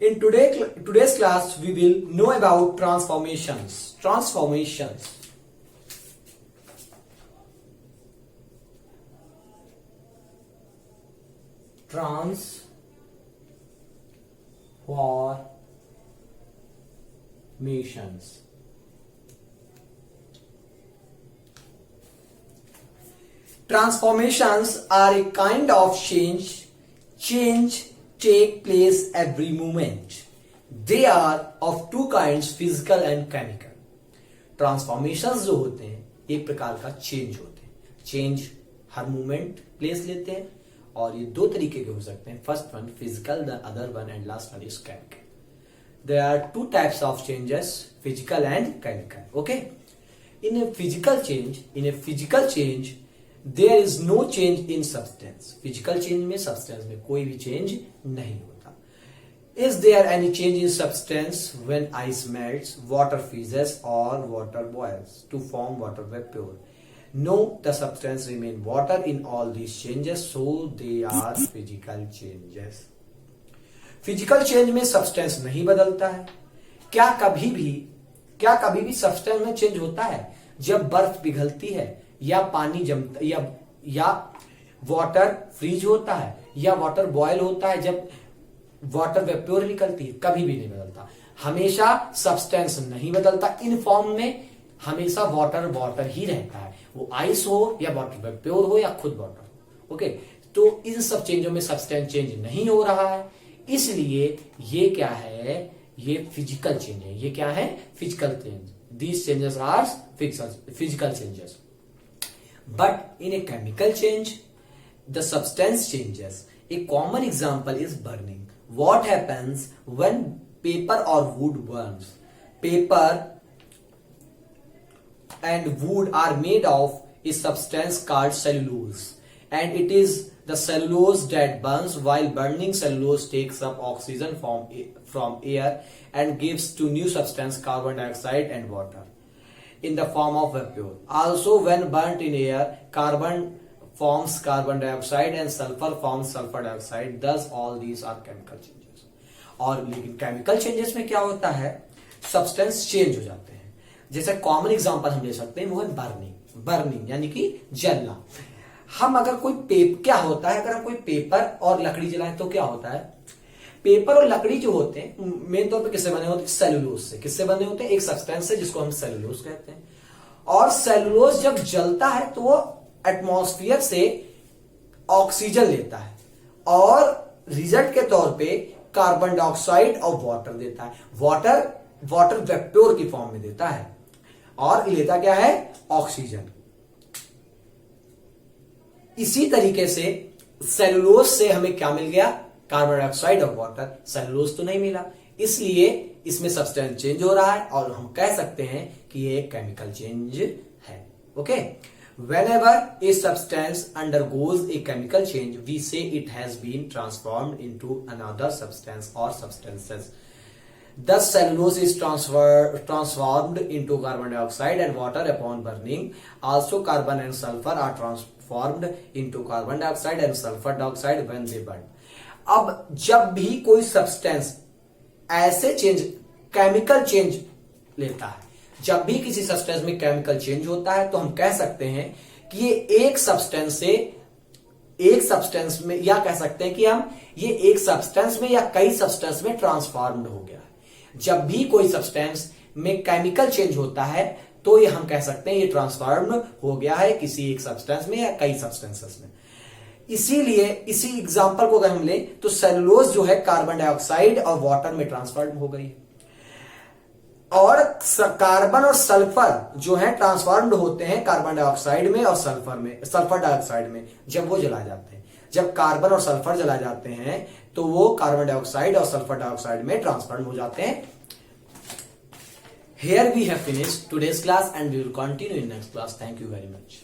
In today's class, we will know about transformations. Transformations. Transformations. Transformations are a kind of change take place every moment. They are of two kinds, physical and chemical. Transformations जो होते हैं एक प्रकार का change होते हैं. Change हर movement place लेते हैं और ये दो तरीके के हो सकते हैं. First one physical, the other one and last one is chemical. There are two types of changes, physical and chemical. Okay? In a physical change, there is no change in substance. Physical change में substance में कोई भी change नहीं होता. Is there any change in substance when ice melts, water freezes or water boils to form water vapor? No, the substance remain water in all these changes, so they are physical changes. Physical change में substance नहीं बदलता है. क्या कभी भी substance में change होता है? जब बर्फ पिघलती है या पानी जमता या वाटर फ्रीज होता है या वाटर बॉयल होता है, जब वाटर वेपोर निकलती है, कभी भी नहीं बदलता. हमेशा सब्सटेंस नहीं बदलता. इन फॉर्म में हमेशा वाटर ही रहता है, वो आइस हो या वाटर वेपोर हो या खुद वाटर हो. ओके, तो इन सब चेंजों में सब्सटेंस चेंज नहीं हो रहा है, इसलिए ये क्या है? ये फिजिकल चेंज है. ये क्या है? Physical change. These changes are physical changes. But in a chemical change, the substance changes. A common example is burning. What happens when paper or wood burns? Paper and wood are made of a substance called cellulose, and it is the cellulose that burns. While burning, cellulose takes up oxygen from air and gives to new substance, carbon dioxide and water, in the form of vapor. Also, when burnt in air, carbon forms carbon dioxide and sulfur forms sulfur dioxide. Thus, all these are chemical changes. और लेकिन chemical changes में क्या होता है? Substance change हो जाते हैं. जैसे कॉमन एग्जांपल हम ले सकते हैं, वो है बर्निंग यानी कि जलना. हम अगर क्या होता है, अगर हम कोई पेपर और लकड़ी जलाएं तो क्या होता है? पेपर और लकड़ी जो होते हैं मेन तौर पे किससे बने होते हैं? सेलुलोज से. किससे बने होते हैं? एक सब्सटेंस से जिसको हम सेलुलोज कहते हैं. और सेलुलोज जब जलता है तो वो एटमॉस्फेयर से ऑक्सीजन लेता है और रिजल्ट के तौर पे कार्बन डाइऑक्साइड और वाटर देता है. वाटर वेपोर की फॉर्म में देता है और लेता क्या है? ऑक्सीजन. इसी तरीके से सेलुलोज से हमें क्या मिल गया? कार्बन डाइऑक्साइड और वाटर. सेलुलोज तो नहीं मिला, इसलिए इसमें सब्सटेंस चेंज हो रहा है और हम कह सकते हैं कि ये केमिकल चेंज है. Okay, whenever a substance undergoes a chemical change, we say it has been transformed into another substance or substances. Thus, cellulose is transformed into carbon dioxide and water upon burning. Also, carbon and sulfur are transformed into carbon dioxide and sulfur dioxide when they burn. अब जब भी कोई substance ऐसे chemical change लेता है, जब भी किसी सब्सटेंस में केमिकल चेंज होता है, तो हम कह सकते हैं कि ये एक सब्सटेंस में, या कह सकते हैं कि हम ये एक सब्सटेंस में या कई सब्सटेंस में ट्रांसफॉर्म्ड हो गया है. जब भी कोई सब्सटेंस में केमिकल चेंज होता है तो ये हम कह सकते हैं ये ट्रांसफॉर्म्ड हो गया है किसी एक सब्सटेंस में या कई सब्सटेंसेस में. इसीलिए इसी एग्जांपल को अगर हम लें तो सेलुलोज जो है कार्बन डाइऑक्साइड और वाटर में ट्रांसफॉर्म हो गई और कार्बन और सल्फर जो है ट्रांसफॉर्म्ड होते हैं कार्बन डाइऑक्साइड में और सल्फर डाइऑक्साइड में जब वो जलाए जाते हैं. जब कार्बन और सल्फर जलाए जाते हैं तो वो कार्बन डाइऑक्साइड और सल्फर डाइऑक्साइड में ट्रांसफॉर्म हो जाते हैं. Here we have finished today's class and we will continue in next class. Thank you very much.